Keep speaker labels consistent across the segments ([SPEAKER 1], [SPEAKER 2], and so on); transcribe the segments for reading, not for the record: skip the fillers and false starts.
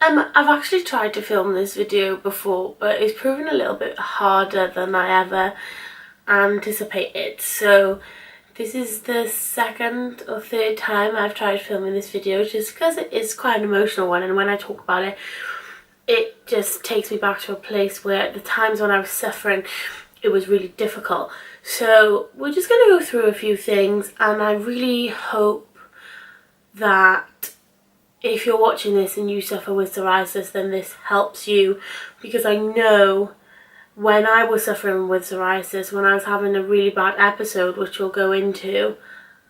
[SPEAKER 1] I've actually tried to film this video before, but it's proven a little bit harder than I ever anticipated. So this is the second or third time I've tried filming this video, just because it is quite an emotional one, and when I talk about it, it just takes me back to a place where at the times when I was suffering, it was really difficult. So we're just going to go through a few things, and I really hope that if you're watching this and you suffer with psoriasis, then this helps you, because I know when I was suffering with psoriasis, when I was having a really bad episode, which we'll go into,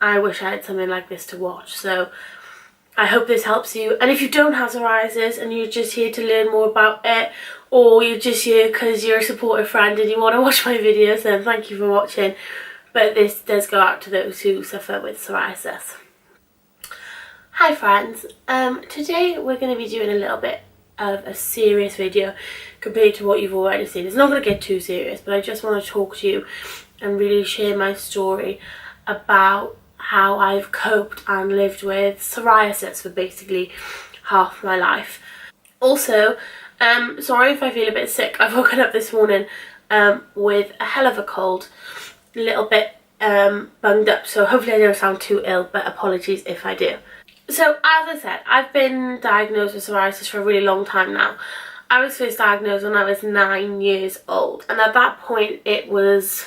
[SPEAKER 1] I wish I had something like this to watch. So I hope this helps you. And if you don't have psoriasis and you're just here to learn more about it, or you're just here because you're a supportive friend and you want to watch my videos, then thank you for watching. But this does go out to those who suffer with psoriasis. Hi friends, today we're going to be doing a little bit of a serious video compared to what you've already seen. It's not going to get too serious, but I just want to talk to you and really share my story about how I've coped and lived with psoriasis for basically half my life. Also, sorry if I feel a bit sick. I've woken up this morning with a hell of a cold, a little bit bunged up, so hopefully I don't sound too ill, but apologies if I do. So as I said, I've been diagnosed with psoriasis for a really long time now. I was first diagnosed when I was 9 years old, and at that point it was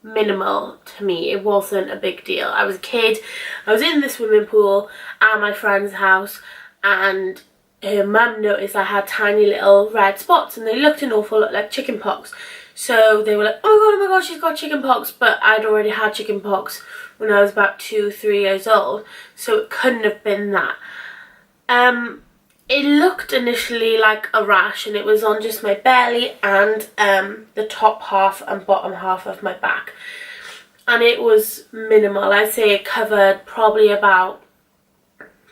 [SPEAKER 1] minimal to me. It wasn't a big deal. I was a kid, I was in the swimming pool at my friend's house, and her mum noticed I had tiny little red spots and they looked an awful lot like chicken pox. So they were like, oh my god, she's got chicken pox, but I'd already had chicken pox when I was about 2-3 years old, so it couldn't have been that. It looked initially like a rash, and it was on just my belly and the top half and bottom half of my back, and it was minimal. I'd say it covered probably about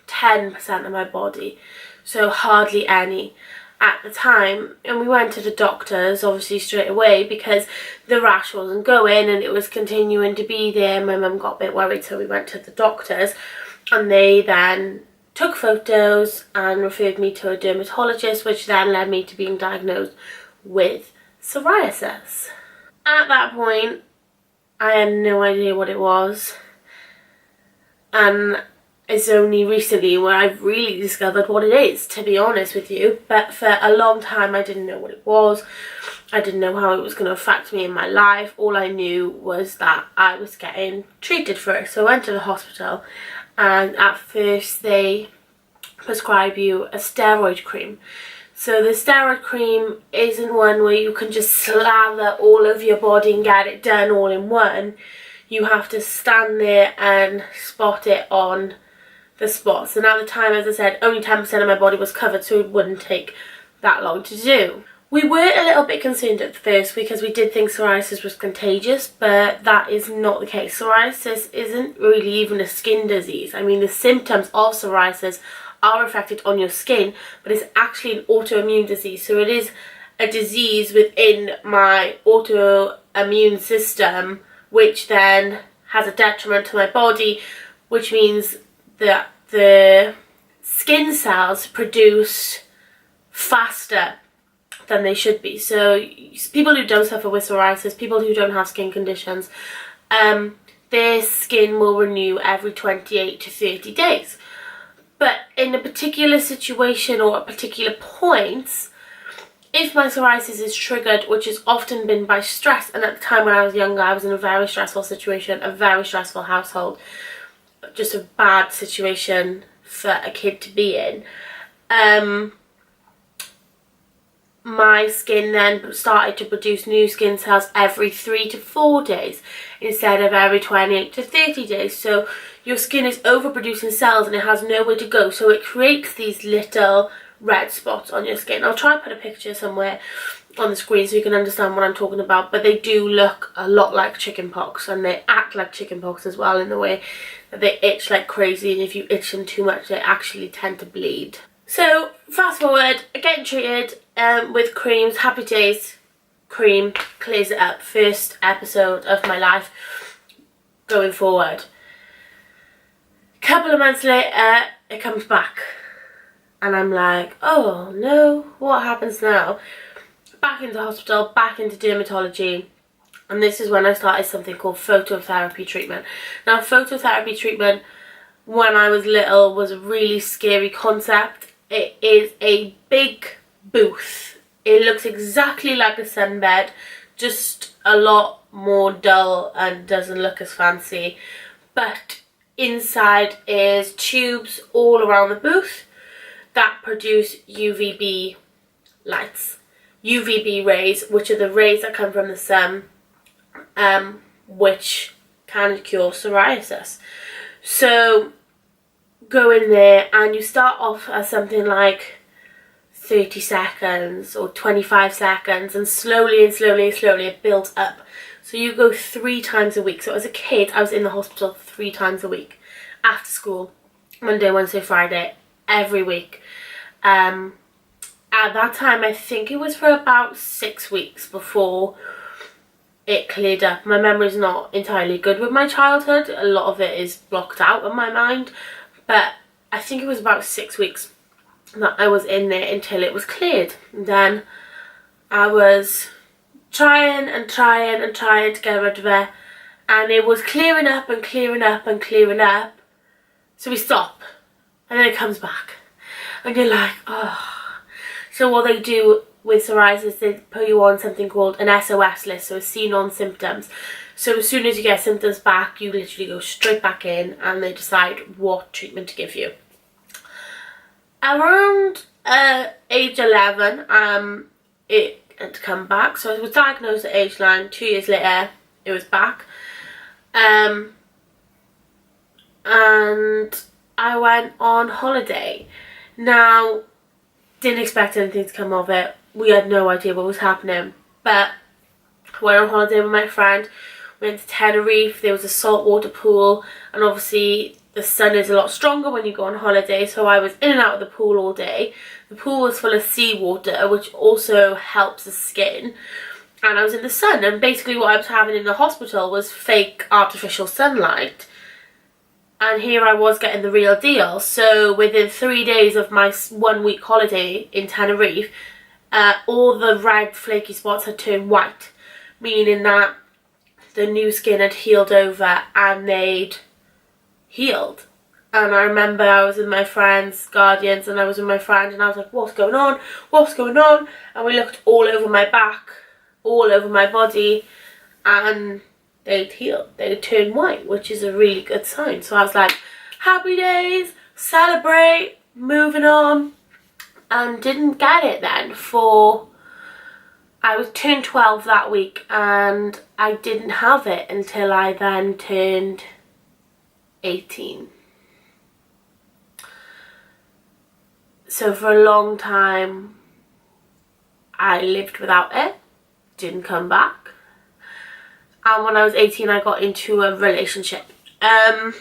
[SPEAKER 1] 10% of my body, so hardly any at the time. And we went to the doctors obviously straight away because the rash wasn't going and it was continuing to be there. My mum got a bit worried, so we went to the doctors, and they then took photos and referred me to a dermatologist, which then led me to being diagnosed with psoriasis. At that point I had no idea what it was, and it's only recently where I've really discovered what it is, to be honest with you. But for a long time I didn't know what it was. I didn't know how it was going to affect me in my life. All I knew was that I was getting treated for it. So I went to the hospital, and at first they prescribe you a steroid cream. So the steroid cream isn't one where you can just slather all over your body and get it done all in one. You have to stand there and spot it on the spots, and at the time, as I said, only 10% of my body was covered, so it wouldn't take that long to do. We were a little bit concerned at first because we did think psoriasis was contagious, but that is not the case. Psoriasis isn't really even a skin disease. I mean, the symptoms of psoriasis are affected on your skin, but it's actually an autoimmune disease. So it is a disease within my autoimmune system, which then has a detriment to my body, which means that the skin cells produce faster than they should be. So people who don't suffer with psoriasis, people who don't have skin conditions, their skin will renew every 28 to 30 days. But in a particular situation or at particular points, if my psoriasis is triggered, which has often been by stress, and at the time when I was younger I was in a very stressful situation, a very stressful household, just a bad situation for a kid to be in, my skin then started to produce new skin cells every 3 to 4 days instead of every 28 to 30 days. So your skin is overproducing cells and it has nowhere to go, so it creates these little red spots on your skin. I'll try and put a picture somewhere on the screen so you can understand what I'm talking about, but they do look a lot like chickenpox, and they act like chickenpox as well in the way that they itch like crazy, and if you itch them too much they actually tend to bleed. So fast forward, getting treated with creams, Happy Days cream clears it up. First episode of my life going forward. A couple of months later it comes back. and I'm like, oh no, what happens now? Back into hospital, back into dermatology. And this is when I started something called phototherapy treatment. Now, phototherapy treatment, when I was little, was a really scary concept. It is a big booth. It looks exactly like a sunbed, just a lot more dull and doesn't look as fancy. But inside is tubes all around the booth that produce UVB lights. UVB rays, which are the rays that come from the sun, which can cure psoriasis. So go in there and you start off as something like 30 seconds or 25 seconds, and slowly and slowly and slowly it builds up. So you go 3 times a week. So as a kid, I was in the hospital 3 times a week after school, Monday, Wednesday, Friday, every week. At that time, I think it was for about 6 weeks before it cleared up. My memory's not entirely good with my childhood. A lot of it is blocked out of my mind. But I think it was about 6 weeks that I was in there until it was cleared. And then I was trying and trying and trying to get rid of it. And it was clearing up and clearing up and clearing up. So we stop. And then it comes back. And you're like, oh. So what they do with psoriasis, they put you on something called an SOS list, so seen on symptoms. So as soon as you get symptoms back, you literally go straight back in and they decide what treatment to give you. Around age 11, it had come back. So I was diagnosed at age 9. 2 years later, it was back. And I went on holiday. Now, didn't expect anything to come of it. We had no idea what was happening. But I went on holiday with my friend. We went to Tenerife. There was a saltwater pool. And obviously the sun is a lot stronger when you go on holiday. So I was in and out of the pool all day. The pool was full of seawater, which also helps the skin. And I was in the sun. And basically what I was having in the hospital was fake artificial sunlight. And here I was getting the real deal. So within 3 days of my 1 week holiday in Tenerife, all the red flaky spots had turned white, meaning that the new skin had healed over and they'd healed. And I remember I was with my friend's guardians and I was with my friend and I was like, what's going on? What's going on? And we looked all over my back, all over my body, and they'd healed. They'd turned white, which is a really good sign. So I was like, happy days, celebrate, moving on. And didn't get it then for, I was turned 12 that week and I didn't have it until I then turned 18. So for a long time I lived without it, didn't come back. And when I was 18 I got into a relationship. I'm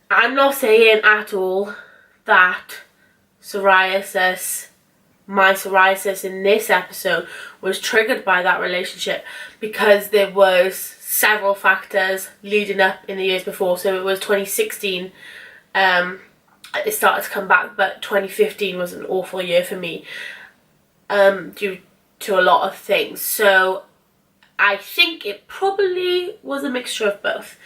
[SPEAKER 1] not saying at all that my psoriasis in this episode was triggered by that relationship, because there was several factors leading up in the years before. So it was 2016 it started to come back, but 2015 was an awful year for me due to a lot of things. So I think it probably was a mixture of both.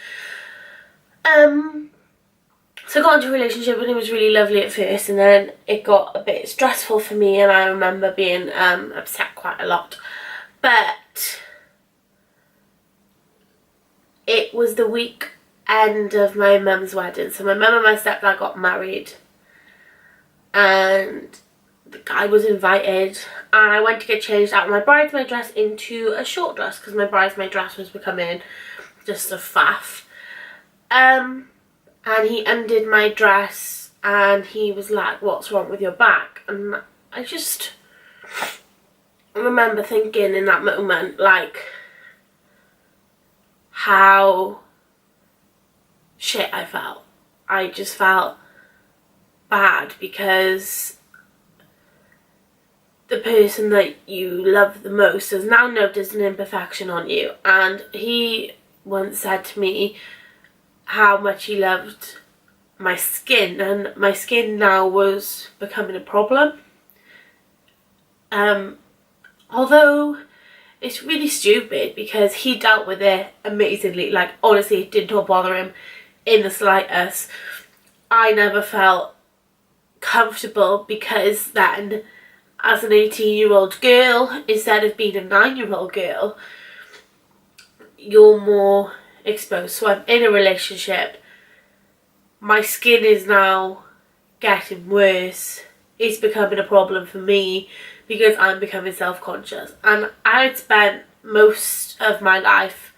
[SPEAKER 1] So I got into a relationship and it was really lovely at first, and then it got a bit stressful for me and I remember being upset quite a lot. But it was the weekend of my mum's wedding. So my mum and my stepdad got married and the guy was invited and I went to get changed out of my bridesmaid dress into a short dress because my bridesmaid dress was becoming just a faff. And he undid my dress and he was like, what's wrong with your back? And I just remember thinking in that moment, like, how shit I felt. I just felt bad because the person that you love the most has now noticed an imperfection on you. And he once said to me how much he loved my skin, and my skin now was becoming a problem. Although it's really stupid because he dealt with it amazingly. Like, honestly, it did not bother him in the slightest. I never felt comfortable because then, as an 18-year-old girl, instead of being a 9-year-old girl, you're more exposed. So I'm in a relationship. My skin is now getting worse. It's becoming a problem for me because I'm becoming self-conscious. And I'd spent most of my life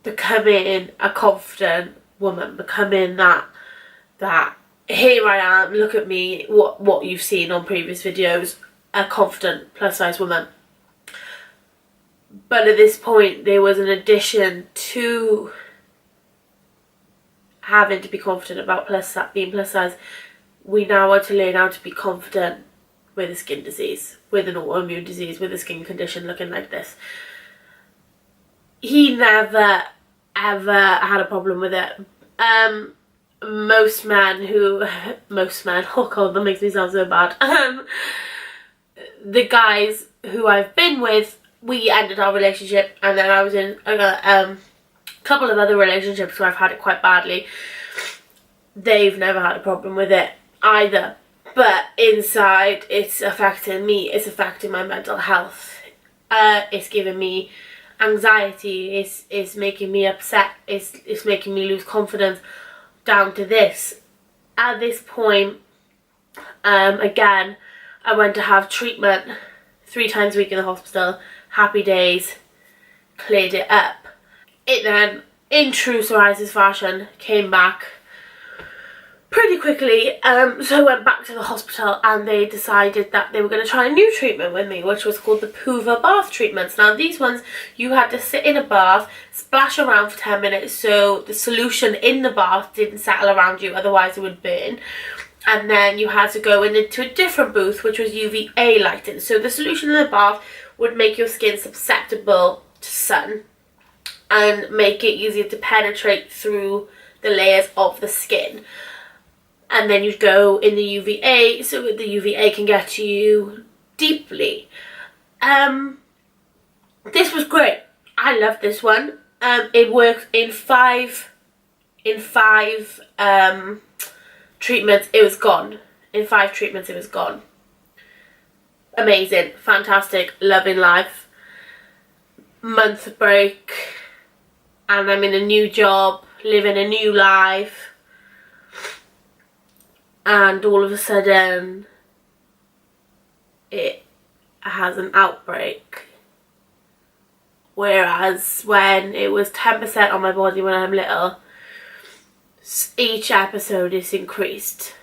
[SPEAKER 1] becoming a confident woman, becoming that here I am, look at me, what you've seen on previous videos, a confident plus size woman. But at this point there was an addition to having to be confident about being plus size. We now had to learn how to be confident with a skin disease, with an autoimmune disease, with a skin condition looking like this. He never ever had a problem with it. Most men, oh god, that makes me sound so bad. The guys who I've been with, we ended our relationship, and then I was in a couple of other relationships where I've had it quite badly. They've never had a problem with it either. But inside, it's affecting me, it's affecting my mental health. It's giving me anxiety, it's making me upset, it's making me lose confidence, down to this. At this point, again, I went to have treatment 3 times a week in the hospital. Happy days, cleared it up. It then, in true psoriasis fashion, came back pretty quickly. So I went back to the hospital and they decided that they were going to try a new treatment with me, which was called the Puva bath treatments. Now these ones, you had to sit in a bath, splash around for 10 minutes so the solution in the bath didn't settle around you, otherwise it would burn. And then you had to go into a different booth, which was UVA lighting. So the solution in the bath would make your skin susceptible to sun and make it easier to penetrate through the layers of the skin. And then you'd go in the UVA, so the UVA can get to you deeply. This was great. I loved this one. It worked in five treatments. It was gone. In 5 treatments, it was gone. Amazing, fantastic, loving life. Month break, and I'm in a new job, living a new life. And all of a sudden it has an outbreak, whereas when it was 10% on my body when I'm little, each episode is increased.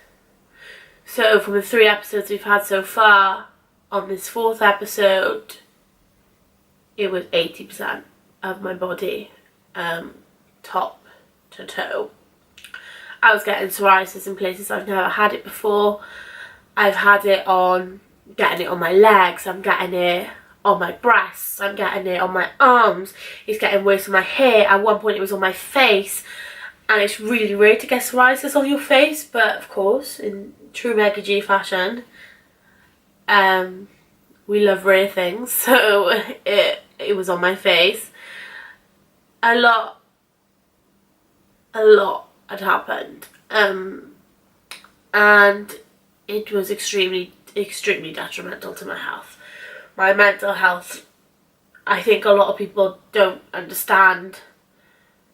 [SPEAKER 1] So from the 3 episodes we've had so far, on this 4th episode it was 80% of my body, top to toe. I was getting psoriasis in places I've never had it before. I've had it getting it on my legs, I'm getting it on my breasts, I'm getting it on my arms, it's getting worse on my hair. At one point it was on my face, and it's really rare to get psoriasis on your face, but of course, in true Meggy G fashion, we love rare things, so it was on my face. A lot had happened, and it was extremely detrimental to my health, my mental health. I think a lot of people don't understand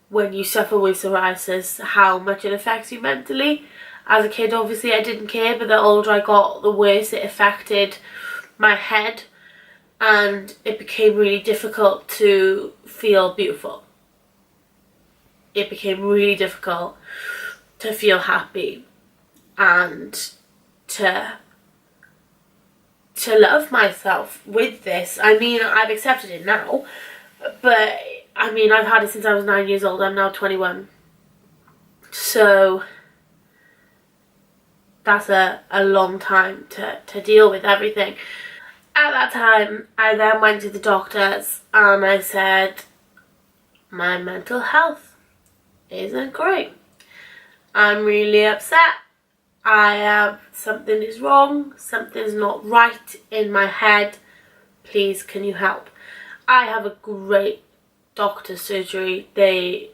[SPEAKER 1] when you suffer with psoriasis how much it affects you mentally. As a kid, obviously I didn't care, but the older I got, the worse it affected my head, and it became really difficult to feel beautiful. It became really difficult to feel happy and to love myself with this. I mean, I've accepted it now, but I mean, I've had it since I was 9 years old. I'm now 21. So that's a long time to deal with everything. At that time, I then went to the doctors and I said, my mental health isn't great. I'm really upset. Something is wrong, something's not right in my head. Please, can you help? I have a great doctor's surgery. They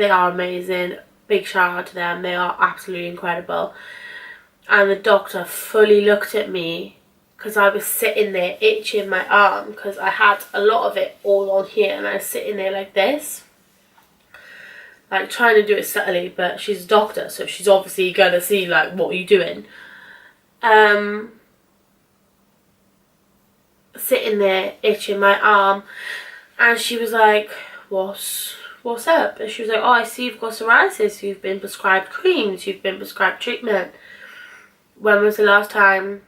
[SPEAKER 1] are amazing. Big shout out to them. They are absolutely incredible. And the doctor fully looked at me because I was sitting there itching my arm because I had a lot of it all on here, and I was sitting there like this, like trying to do it subtly, but she's a doctor, so she's obviously gonna see like, what are you doing? Sitting there itching my arm, and she was like, what's up? And she was like, oh, I see you've got psoriasis, you've been prescribed creams, you've been prescribed treatment. When was the last time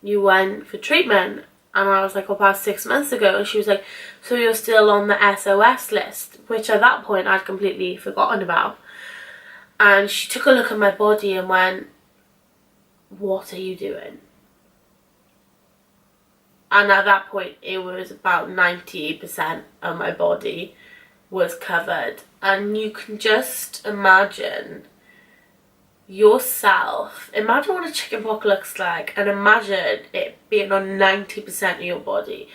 [SPEAKER 1] you went for treatment? And I was like, about 6 months ago. And she was like, so you're still on the SOS list, which at that point I'd completely forgotten about. And she took a look at my body and went, what are you doing? And at that point it was about 90% of my body was covered. And you can just imagine yourself, imagine what a chickenpox looks like, and imagine it being on 90% of your body.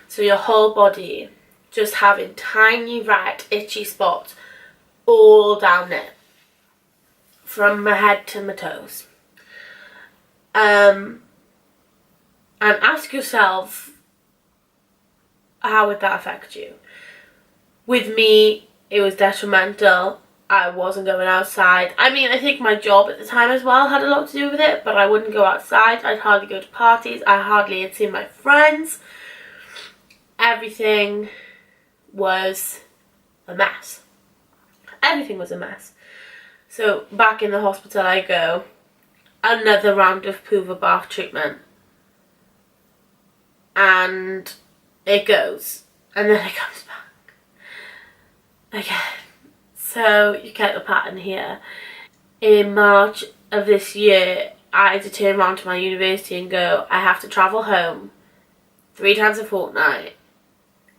[SPEAKER 1] So your whole body just having tiny red itchy spots all down it, from my head to my toes. And ask yourself, how would that affect you? With me, it was detrimental. I wasn't going outside. I mean, I think my job at the time as well had a lot to do with it, but I wouldn't go outside. I'd hardly go to parties. I hardly had seen my friends. Everything was a mess. Everything was a mess. So back in the hospital I go. Another round of Puva bath treatment. And it goes. And then it comes back. Again. So you get the pattern here. In March of this year, I had to turn around to my university and go, I have to travel home 3 times a fortnight,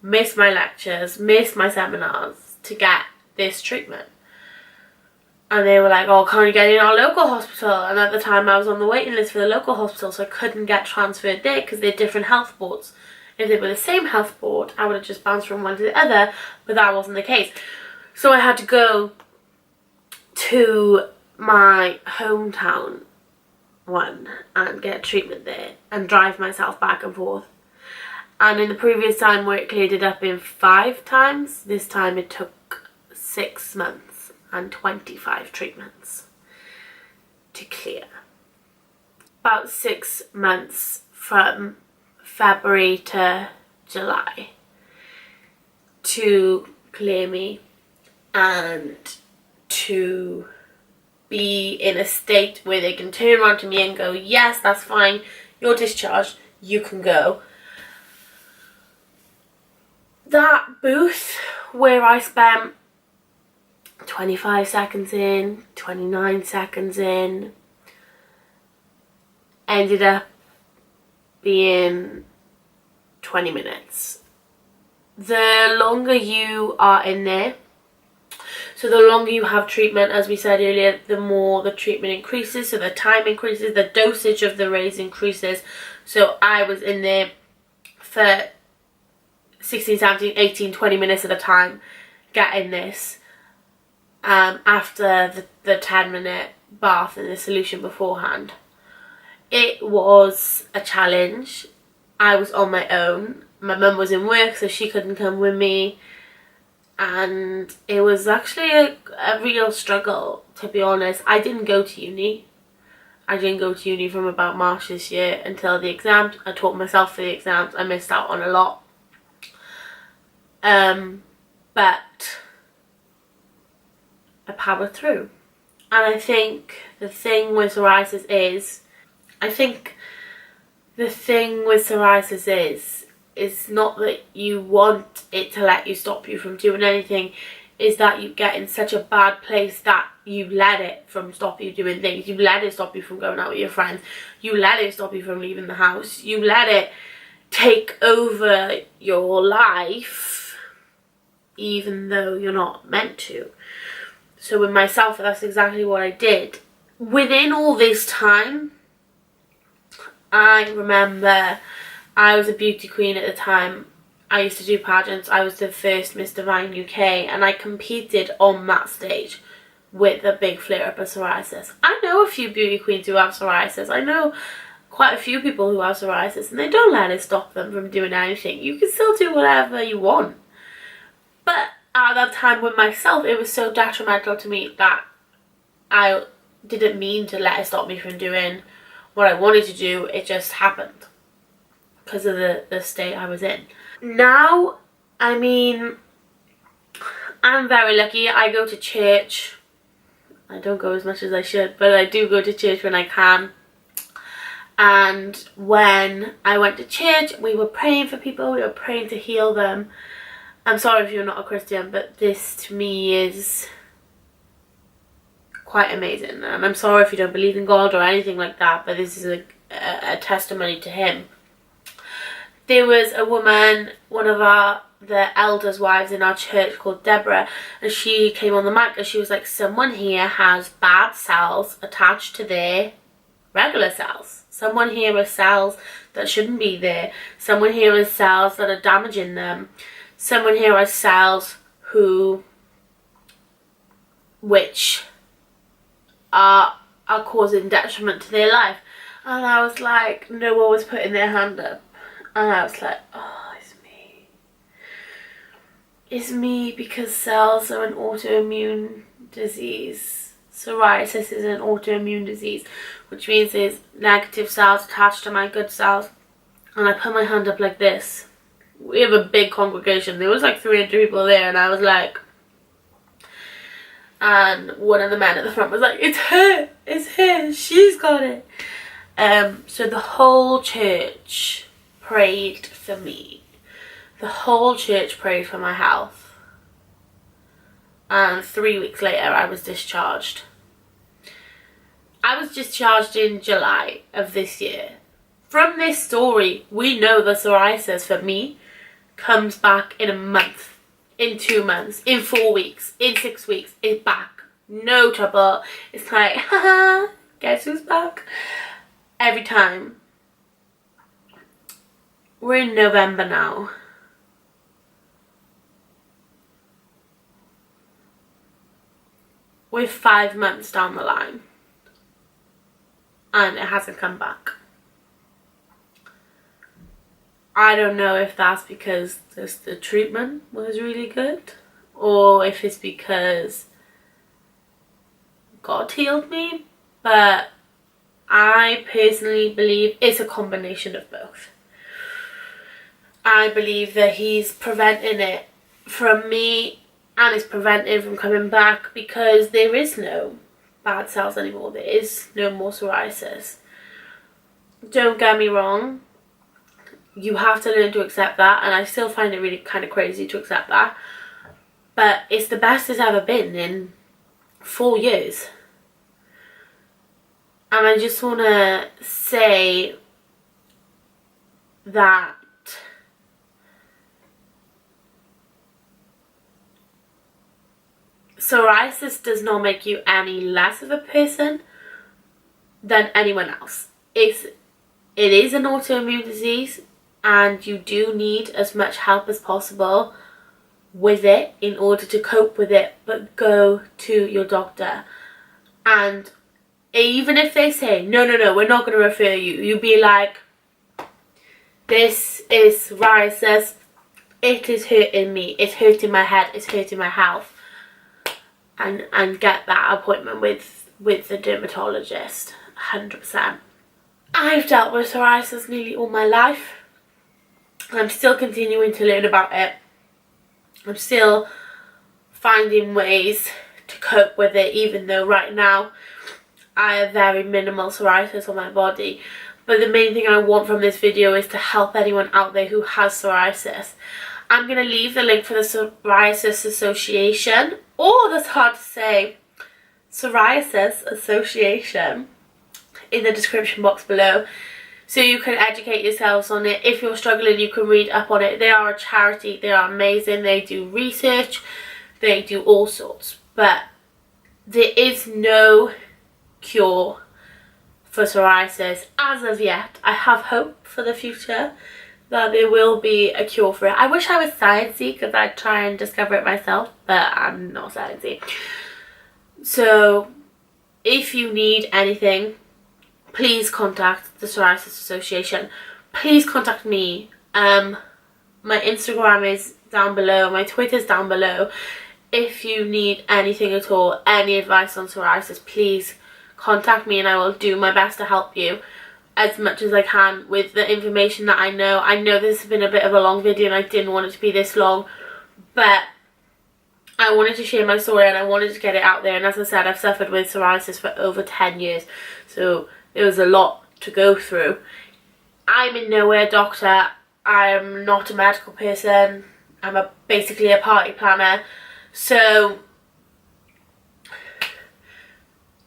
[SPEAKER 1] miss my lectures, miss my seminars to get this treatment. And they were like, oh, can't you get in our local hospital? And at the time I was on the waiting list for the local hospital, so I couldn't get transferred there because they're different health boards. If they were the same health board, I would have just bounced from one to the other, but that wasn't the case. So I had to go to my hometown one and get treatment there and drive myself back and forth. And in the previous time where it cleared it up in 5 times, this time it took 6 months and 25 treatments to clear. About 6 months from February to July to clear me and to be in a state where they can turn around to me and go, yes, that's fine, you're discharged, you can go. That booth where I spent 25 seconds in, 29 seconds in, ended up being 20 minutes. The longer you are in there, so the longer you have treatment, as we said earlier, the more the treatment increases, so the time increases, the dosage of the rays increases. So I was in there for 16, 17, 18, 20 minutes at a time getting this after the 10-minute bath and the solution beforehand. It was a challenge. I was on my own. My mum was in work, so she couldn't come with me. And it was actually a real struggle, to be honest. I didn't go to uni. I didn't go to uni from about March this year until the exams. I taught myself for the exams. I missed out on a lot. But I powered through. And I think the thing with psoriasis is not that you want it to let you stop you from doing anything, is that you get in such a bad place that you let it from stop you doing things. You let it stop you from going out with your friends. You let it stop you from leaving the house. You let it take over your life even though you're not meant to. So with myself, that's exactly what I did. Within all this time, I remember I was a beauty queen at the time. I used to do pageants. I was the first Miss Divine UK, and I competed on that stage with a big flare-up of psoriasis. I know a few beauty queens who have psoriasis. I know quite a few people who have psoriasis, and they don't let it stop them from doing anything. You can still do whatever you want. But at that time with myself, it was so detrimental to me that I didn't mean to let it stop me from doing what I wanted to do. It just happened because of the state I was in. Now, I mean, I'm very lucky. I go to church. I don't go as much as I should, but I do go to church when I can. And when I went to church, we were praying for people. We were praying to heal them. I'm sorry if you're not a Christian, but this to me is quite amazing. And I'm sorry if you don't believe in God or anything like that, but this is a testimony to him. There was a woman, one of the elders' wives in our church called Deborah, and she came on the mic and she was like, someone here has bad cells attached to their regular cells. Someone here has cells that shouldn't be there. Someone here has cells that are damaging them. Someone here has cells which are causing detriment to their life. And I was like, no one was putting their hand up. And I was like, oh, it's me. It's me, because cells are an autoimmune disease. Psoriasis is an autoimmune disease, which means there's negative cells attached to my good cells. And I put my hand up like this. We have a big congregation. There was like 300 people there, and I was like, and one of the men at the front was like, it's her, she's got it. So the whole church prayed for me. The whole church prayed for my health. And 3 weeks later, I was discharged. I was discharged in July of this year. From this story, we know the psoriasis for me comes back in a month, in 2 months, in 4 weeks, in 6 weeks. It's back. No trouble. It's like, haha, guess who's back? Every time. We're in November now. We're 5 months down the line. And it hasn't come back. I don't know if that's because the treatment was really good, or if it's because God healed me, but I personally believe it's a combination of both. I believe that he's preventing it from me, and it's preventing it from coming back, because there is no bad cells anymore. There is no more psoriasis. Don't get me wrong. You have to learn to accept that, and I still find it really kind of crazy to accept that. But it's the best it's ever been in 4 years. And I just want to say that psoriasis does not make you any less of a person than anyone else. It is an autoimmune disease, and you do need as much help as possible with it in order to cope with it, but go to your doctor. And even if they say, no, we're not going to refer you, you be like, this is psoriasis, it is hurting me, it's hurting my head, it's hurting my health. And get that appointment with the dermatologist, 100%. I've dealt with psoriasis nearly all my life. I'm still continuing to learn about it. I'm still finding ways to cope with it, even though right now I have very minimal psoriasis on my body. But the main thing I want from this video is to help anyone out there who has psoriasis. I'm going to leave the link for the Psoriasis Association, or that's hard to say, Psoriasis Association, in the description box below, so you can educate yourselves on it. If you're struggling, you can read up on it. They are a charity, they are amazing, they do research, they do all sorts. But there is no cure for psoriasis as of yet. I have hope for the future that there will be a cure for it. I wish I was sciencey because I'd try and discover it myself, but I'm not sciencey. So if you need anything, please contact the Psoriasis Association. Please contact me. My Instagram is down below, my Twitter's down below. If you need anything at all, any advice on psoriasis, please contact me and I will do my best to help you as much as I can with the information that I know. I know this has been a bit of a long video and I didn't want it to be this long, but I wanted to share my story and I wanted to get it out there. And as I said, I've suffered with psoriasis for over 10 years, so it was a lot to go through. I'm in no way a doctor. I'm not a medical person. I'm basically a party planner. So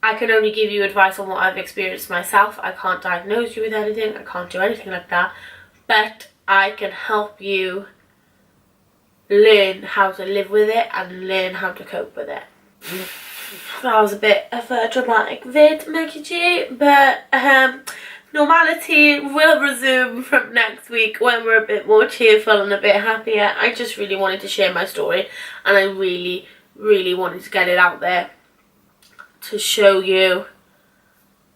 [SPEAKER 1] I can only give you advice on what I've experienced myself. I can't diagnose you with anything. I can't do anything like that. But I can help you learn how to live with it and learn how to cope with it. That was a bit of a dramatic vid, Meggy G, but normality will resume from next week when we're a bit more cheerful and a bit happier. I just really wanted to share my story and I really wanted to get it out there to show you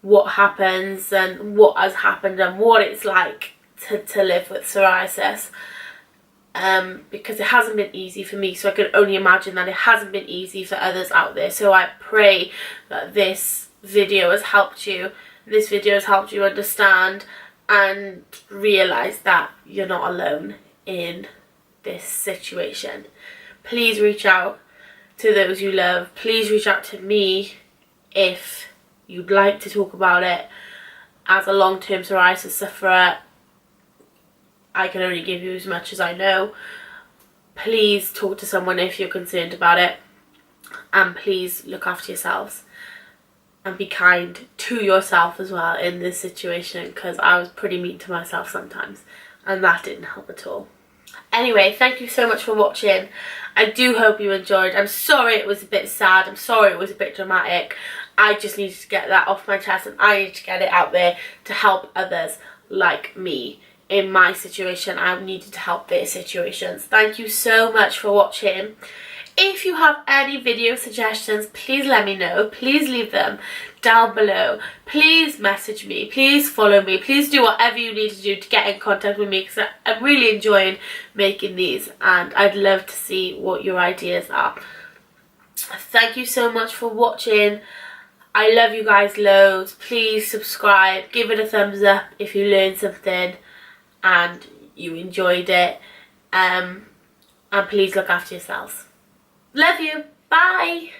[SPEAKER 1] what happens and what has happened and what it's like to live with psoriasis. Because it hasn't been easy for me, so I can only imagine that it hasn't been easy for others out there. So I pray that this video has helped you. This video has helped you understand and realise that you're not alone in this situation. Please reach out to those you love. Please reach out to me if you'd like to talk about it. As a long-term psoriasis sufferer, I can only give you as much as I know. Please talk to someone if you're concerned about it. And please look after yourselves. And be kind to yourself as well in this situation, because I was pretty mean to myself sometimes. And that didn't help at all. Anyway, thank you so much for watching. I do hope you enjoyed. I'm sorry it was a bit sad. I'm sorry it was a bit dramatic. I just needed to get that off my chest and I need to get it out there to help others like me. In my situation, I needed to help their situations. Thank you so much for watching. If you have any video suggestions, please let me know. Please leave them down below. Please message me. Please follow me. Please do whatever you need to do to get in contact with me, because I'm really enjoying making these and I'd love to see what your ideas are. Thank you so much for watching. I love you guys loads. Please subscribe. Give it a thumbs up if you learned something and you enjoyed it. And please look after yourselves. Love you. Bye.